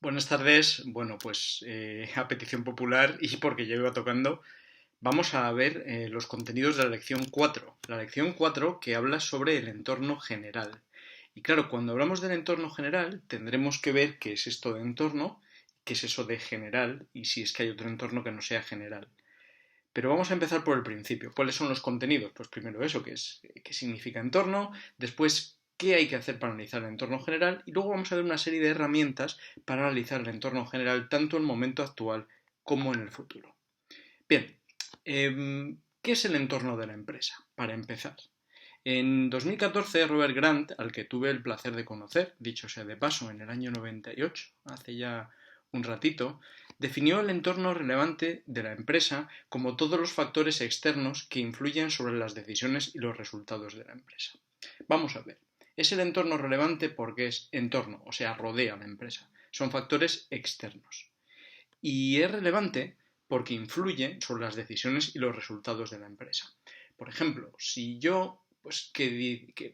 Buenas tardes. Bueno, pues a petición popular y porque yo iba tocando, vamos a ver los contenidos de la lección 4. La lección 4 que habla sobre el entorno general. Y claro, cuando hablamos del entorno general, tendremos que ver qué es esto de entorno, qué es eso de general y si es que hay otro entorno que no sea general. Pero vamos a empezar por el principio. ¿Cuáles son los contenidos? Pues primero eso, qué significa entorno, después qué hay que hacer para analizar el entorno general y luego vamos a ver una serie de herramientas para analizar el entorno general tanto en el momento actual como en el futuro. Bien, ¿qué es el entorno de la empresa? Para empezar. En 2014, Robert Grant, al que tuve el placer de conocer, dicho sea de paso, en el año 98, hace ya un ratito, definió el entorno relevante de la empresa como todos los factores externos que influyen sobre las decisiones y los resultados de la empresa. Vamos a ver, es el entorno relevante porque es entorno, o sea, rodea a la empresa. Son factores externos. Y es relevante porque influye sobre las decisiones y los resultados de la empresa. Por ejemplo, si yo pues, ¿qué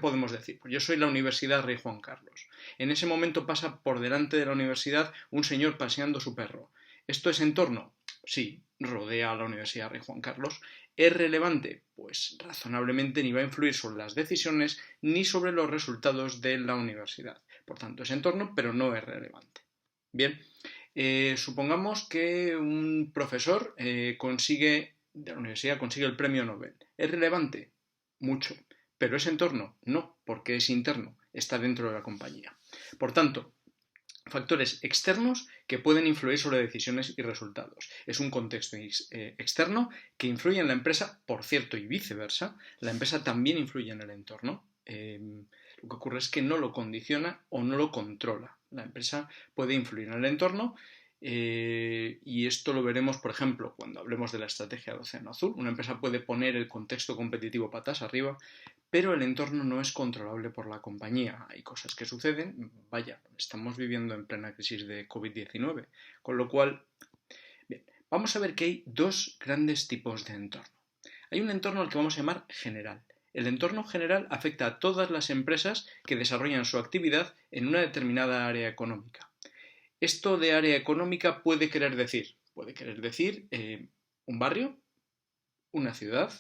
podemos decir? Pues yo soy la Universidad Rey Juan Carlos. En ese momento pasa por delante de la universidad un señor paseando su perro. ¿Esto es entorno? Sí, rodea a la Universidad Rey Juan Carlos. ¿Es relevante? Pues razonablemente ni va a influir sobre las decisiones ni sobre los resultados de la universidad. Por tanto, es entorno, pero no es relevante. Bien, supongamos que un profesor de la universidad consigue el premio Nobel. ¿Es relevante? Mucho. ¿Pero es entorno? No, porque es interno, está dentro de la compañía. Por tanto, factores externos que pueden influir sobre decisiones y resultados. Es un contexto externo que influye en la empresa, por cierto, y viceversa. La empresa también influye en el entorno. Lo que ocurre es que no lo condiciona o no lo controla. La empresa puede influir en el entorno y esto lo veremos, por ejemplo, cuando hablemos de la estrategia de Océano Azul. Una empresa puede poner el contexto competitivo patas arriba, pero el entorno no es controlable por la compañía. Hay cosas que suceden, vaya, estamos viviendo en plena crisis de COVID-19, con lo cual, bien, vamos a ver que hay dos grandes tipos de entorno. Hay un entorno al que vamos a llamar general. El entorno general afecta a todas las empresas que desarrollan su actividad en una determinada área económica. Esto de área económica puede querer decir un barrio, una ciudad,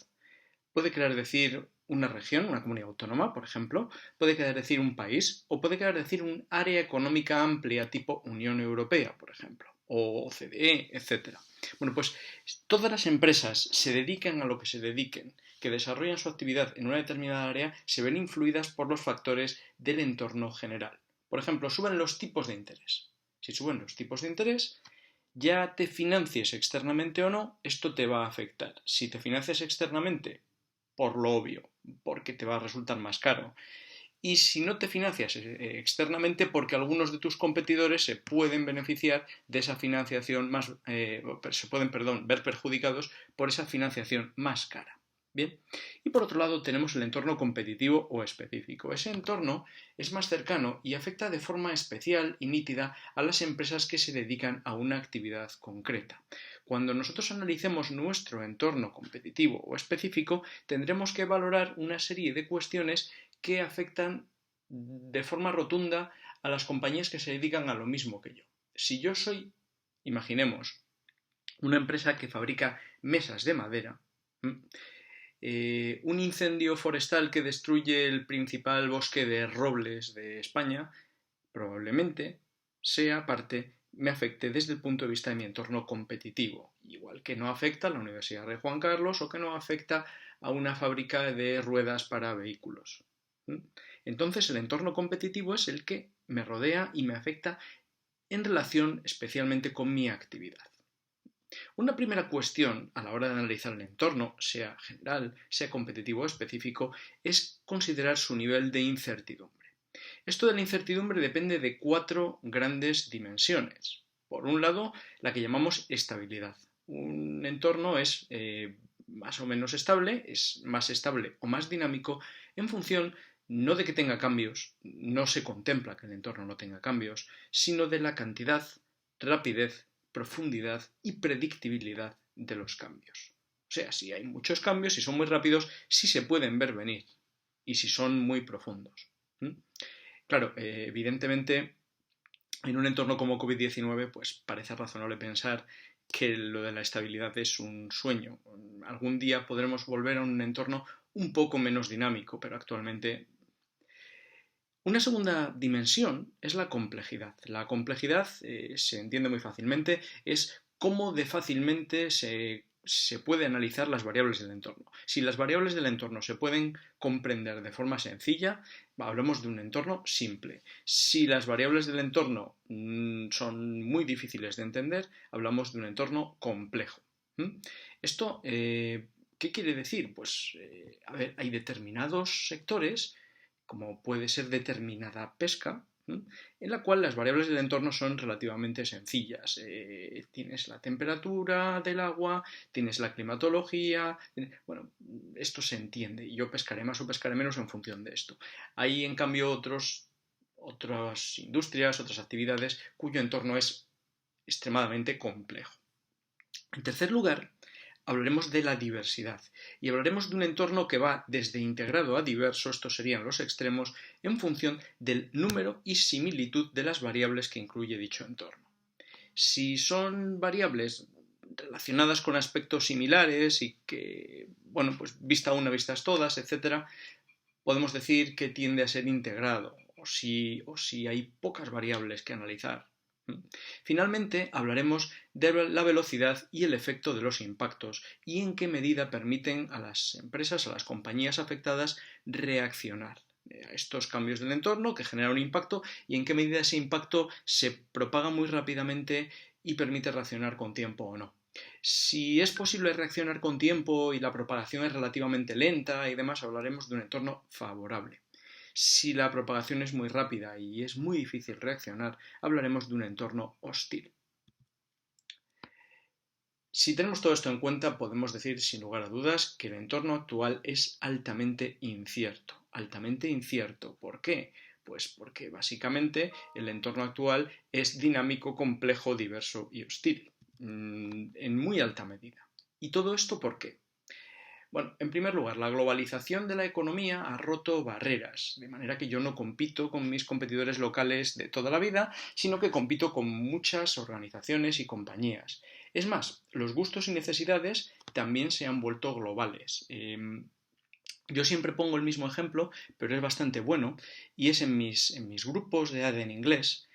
puede querer decir una región, una comunidad autónoma, por ejemplo, puede querer decir un país o puede querer decir un área económica amplia tipo Unión Europea, por ejemplo, o OCDE, etc. Bueno, pues todas las empresas se dediquen a lo que se dediquen, que desarrollan su actividad en una determinada área, se ven influidas por los factores del entorno general. Por ejemplo, suben los tipos de interés. Si suben los tipos de interés, ya te financies externamente o no, esto te va a afectar. Si te financias externamente, por lo obvio, porque te va a resultar más caro. Y si no te financias externamente, porque algunos de tus competidores se pueden beneficiar de esa financiación más, se pueden, perdón, ver perjudicados por esa financiación más cara. Bien, y por otro lado tenemos el entorno competitivo o específico. Ese entorno es más cercano y afecta de forma especial y nítida a las empresas que se dedican a una actividad concreta. Cuando nosotros analicemos nuestro entorno competitivo o específico, tendremos que valorar una serie de cuestiones que afectan de forma rotunda a las compañías que se dedican a lo mismo que yo. Si yo soy, imaginemos, una empresa que fabrica mesas de madera, un incendio forestal que destruye el principal bosque de robles de España, probablemente sea parte, me afecte desde el punto de vista de mi entorno competitivo, igual que no afecta a la Universidad de Juan Carlos o que no afecta a una fábrica de ruedas para vehículos. Entonces el entorno competitivo es el que me rodea y me afecta en relación especialmente con mi actividad. Una primera cuestión a la hora de analizar el entorno, sea general, sea competitivo o específico, es considerar su nivel de incertidumbre. Esto de la incertidumbre depende de cuatro grandes dimensiones. Por un lado, la que llamamos estabilidad. Un entorno es más o menos estable, es más estable o más dinámico en función no de que tenga cambios, no se contempla que el entorno no tenga cambios, sino de la cantidad, rapidez, profundidad y predictibilidad de los cambios. O sea, si hay muchos cambios, si son muy rápidos, sí se pueden ver venir y si son muy profundos. Claro, evidentemente En un entorno como COVID-19, pues parece razonable pensar que lo de la estabilidad es un sueño. Algún día podremos volver a un entorno un poco menos dinámico, pero actualmente. Una segunda dimensión es la complejidad. La complejidad se entiende muy fácilmente, es cómo de fácilmente se puede analizar las variables del entorno. Si las variables del entorno se pueden comprender de forma sencilla, hablamos de un entorno simple. Si las variables del entorno son muy difíciles de entender, hablamos de un entorno complejo. Esto, ¿qué quiere decir? Pues, a ver, hay determinados sectores como puede ser determinada pesca, en la cual las variables del entorno son relativamente sencillas. Tienes la temperatura del agua, tienes la climatología, bueno, esto se entiende y yo pescaré más o pescaré menos en función de esto. Hay en cambio otras industrias, otras actividades cuyo entorno es extremadamente complejo. En tercer lugar, hablaremos de la diversidad y hablaremos de un entorno que va desde integrado a diverso, estos serían los extremos, en función del número y similitud de las variables que incluye dicho entorno. Si son variables relacionadas con aspectos similares y que, bueno, pues vista una, vistas todas, etcétera, podemos decir que tiende a ser integrado o si hay pocas variables que analizar. Finalmente, hablaremos de la velocidad y el efecto de los impactos y en qué medida permiten a las empresas, a las compañías afectadas, reaccionar a estos cambios del entorno que generan un impacto y en qué medida ese impacto se propaga muy rápidamente y permite reaccionar con tiempo o no. Si es posible reaccionar con tiempo y la propagación es relativamente lenta y demás, hablaremos de un entorno favorable. Si la propagación es muy rápida y es muy difícil reaccionar, hablaremos de un entorno hostil. Si tenemos todo esto en cuenta, podemos decir sin lugar a dudas que el entorno actual es altamente incierto. Altamente incierto. ¿Por qué? Pues porque básicamente el entorno actual es dinámico, complejo, diverso y hostil. En muy alta medida. ¿Y todo esto por qué? Bueno, en primer lugar, la globalización de la economía ha roto barreras, de manera que yo no compito con mis competidores locales de toda la vida, sino que compito con muchas organizaciones y compañías. Es más, los gustos y necesidades también se han vuelto globales. Yo siempre pongo el mismo ejemplo, pero es bastante bueno, y es en mis grupos de ADE en inglés.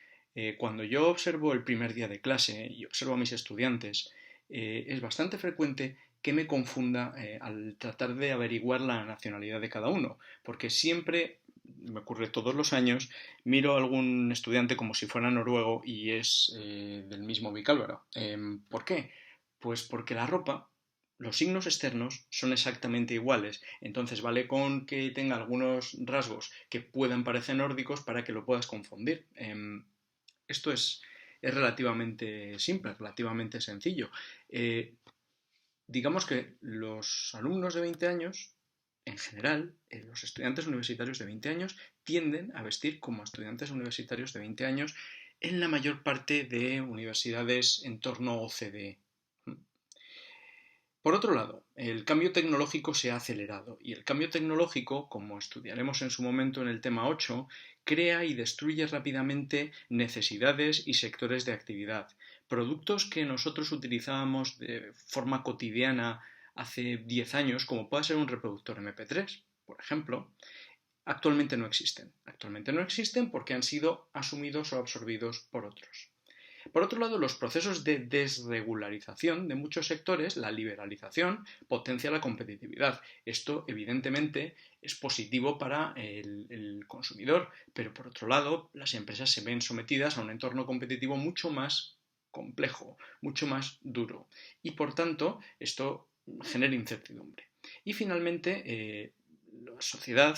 Cuando yo observo el primer día de clase y observo a mis estudiantes, es bastante frecuente que me confunda al tratar de averiguar la nacionalidad de cada uno, porque siempre, me ocurre todos los años, miro a algún estudiante como si fuera noruego y es del mismo bicálvaro. ¿Por qué? Pues porque la ropa, los signos externos son exactamente iguales, entonces vale con que tenga algunos rasgos que puedan parecer nórdicos para que lo puedas confundir. Esto es relativamente simple, relativamente sencillo. Digamos que los alumnos de 20 años, en general, los estudiantes universitarios de 20 años, tienden a vestir como estudiantes universitarios de 20 años en la mayor parte de universidades en torno a OCDE. Por otro lado, el cambio tecnológico se ha acelerado y el cambio tecnológico, como estudiaremos en su momento en el tema 8, crea y destruye rápidamente necesidades y sectores de actividad. Productos que nosotros utilizábamos de forma cotidiana hace 10 años, como puede ser un reproductor MP3, por ejemplo, actualmente no existen. Actualmente no existen porque han sido asumidos o absorbidos por otros. Por otro lado, los procesos de desregularización de muchos sectores, la liberalización, potencia la competitividad. Esto, evidentemente, es positivo para el consumidor, pero por otro lado, las empresas se ven sometidas a un entorno competitivo mucho más complejo, mucho más duro. Y por tanto, esto genera incertidumbre. Y finalmente, la sociedad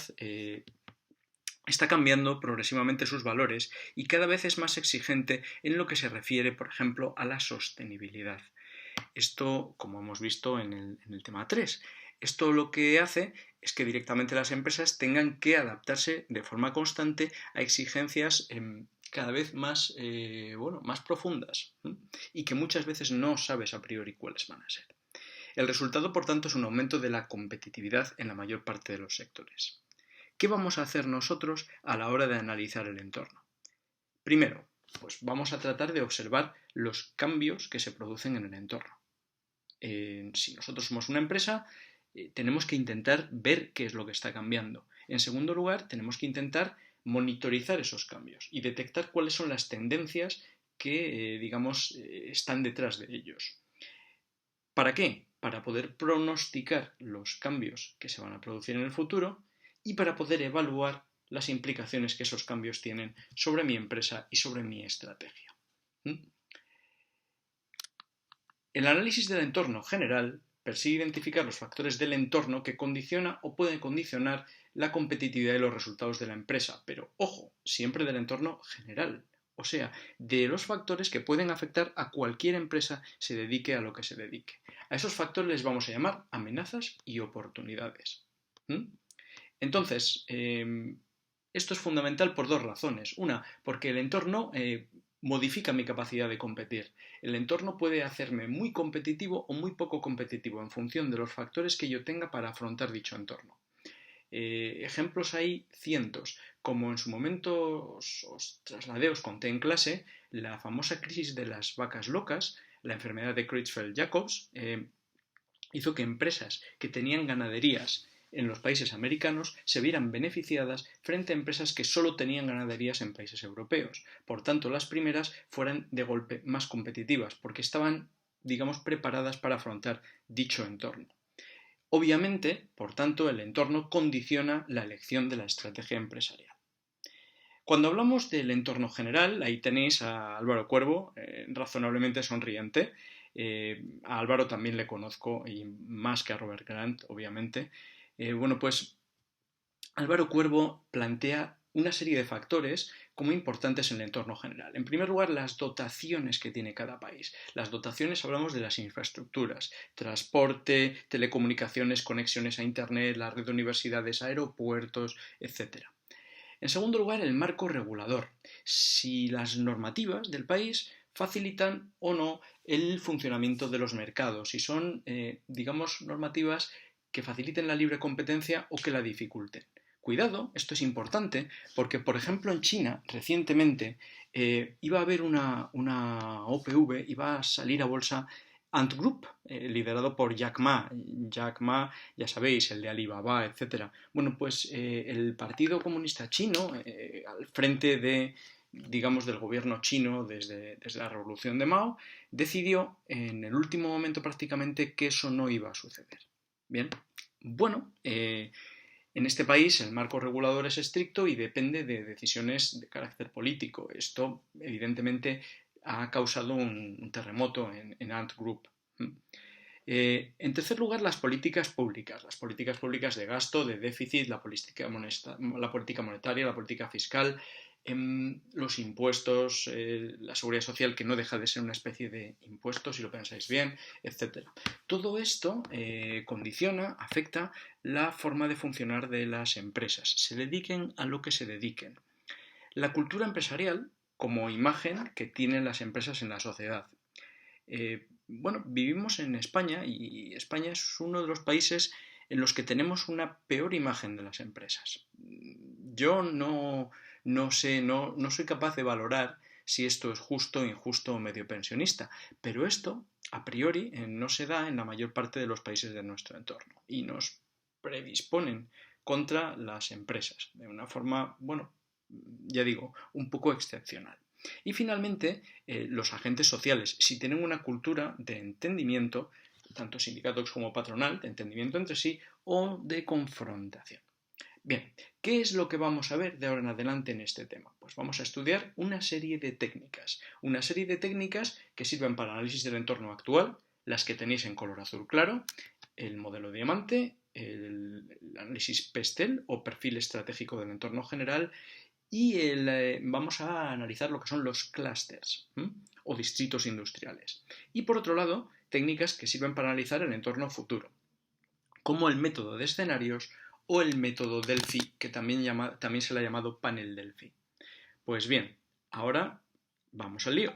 está cambiando progresivamente sus valores y cada vez es más exigente en lo que se refiere, por ejemplo, a la sostenibilidad. Esto, como hemos visto en el tema 3, esto lo que hace es que directamente las empresas tengan que adaptarse de forma constante a exigencias cada vez más, más profundas y que muchas veces no sabes a priori cuáles van a ser. El resultado, por tanto, es un aumento de la competitividad en la mayor parte de los sectores. ¿Qué vamos a hacer nosotros a la hora de analizar el entorno? Primero, Pues vamos a tratar de observar los cambios que se producen en el entorno. Si nosotros somos una empresa, tenemos que intentar ver qué es lo que está cambiando. En segundo lugar, tenemos que intentar monitorizar esos cambios y detectar cuáles son las tendencias que, están detrás de ellos. ¿Para qué? Para poder pronosticar los cambios que se van a producir en el futuro y para poder evaluar las implicaciones que esos cambios tienen sobre mi empresa y sobre mi estrategia. El análisis del entorno general persigue identificar los factores del entorno que condiciona o pueden condicionar la competitividad y los resultados de la empresa, pero ojo, siempre del entorno general, o sea, de los factores que pueden afectar a cualquier empresa se dedique a lo que se dedique. A esos factores les vamos a llamar amenazas y oportunidades. Entonces, esto es fundamental por dos razones. Una, porque el entorno modifica mi capacidad de competir. El entorno puede hacerme muy competitivo o muy poco competitivo en función de los factores que yo tenga para afrontar dicho entorno. Ejemplos hay cientos, como en su momento os trasladé, os conté en clase, la famosa crisis de las vacas locas, la enfermedad de Creutzfeldt-Jacobs, hizo que empresas que tenían ganaderías en los países americanos se vieran beneficiadas frente a empresas que solo tenían ganaderías en países europeos. Por tanto, las primeras fueran de golpe más competitivas porque estaban, preparadas para afrontar dicho entorno. Obviamente, por tanto, el entorno condiciona la elección de la estrategia empresarial. Cuando hablamos del entorno general, ahí tenéis a Álvaro Cuervo, razonablemente sonriente. A Álvaro también le conozco, y más que a Robert Grant, obviamente. Pues Álvaro Cuervo plantea una serie de factores como importantes en el entorno general. En primer lugar, las dotaciones que tiene cada país. Las dotaciones hablamos de las infraestructuras, transporte, telecomunicaciones, conexiones a Internet, la red de universidades, aeropuertos, etc. En segundo lugar, el marco regulador. Si las normativas del país facilitan o no el funcionamiento de los mercados, si son, normativas que faciliten la libre competencia o que la dificulten. Cuidado, esto es importante, porque por ejemplo en China recientemente iba a haber una OPV, iba a salir a bolsa Ant Group, liderado por Jack Ma. Jack Ma, ya sabéis, el de Alibaba, etc. Bueno, pues el Partido Comunista Chino, al frente del gobierno chino desde la revolución de Mao, decidió en el último momento prácticamente que eso no iba a suceder. Bien, bueno, en este país el marco regulador es estricto y depende de decisiones de carácter político. Esto, evidentemente, ha causado un terremoto en Ant Group. En tercer lugar, las políticas públicas. Las políticas públicas de gasto, de déficit, la política monetaria, la política fiscal, los impuestos, la seguridad social, que no deja de ser una especie de impuesto, si lo pensáis bien, etc. Todo esto condiciona, afecta la forma de funcionar de las empresas, se dediquen a lo que se dediquen. La cultura empresarial como imagen que tienen las empresas en la sociedad. Vivimos en España y España es uno de los países en los que tenemos una peor imagen de las empresas. Yo no soy capaz de valorar si esto es justo, injusto o medio pensionista, pero esto, a priori, no se da en la mayor parte de los países de nuestro entorno y nos predisponen contra las empresas de una forma, un poco excepcional. Y finalmente, los agentes sociales, si tienen una cultura de entendimiento, tanto sindicatos como patronal, de entendimiento entre sí o de confrontación. Bien, ¿qué es lo que vamos a ver de ahora en adelante en este tema? Pues vamos a estudiar una serie de técnicas que sirven para el análisis del entorno actual, las que tenéis en color azul claro, el modelo diamante, el análisis PESTEL o perfil estratégico del entorno general y vamos a analizar lo que son los clústeres o distritos industriales. Y por otro lado, técnicas que sirven para analizar el entorno futuro, como el método de escenarios o el método Delphi, que también se le ha llamado panel Delphi. Pues bien, ahora vamos al lío.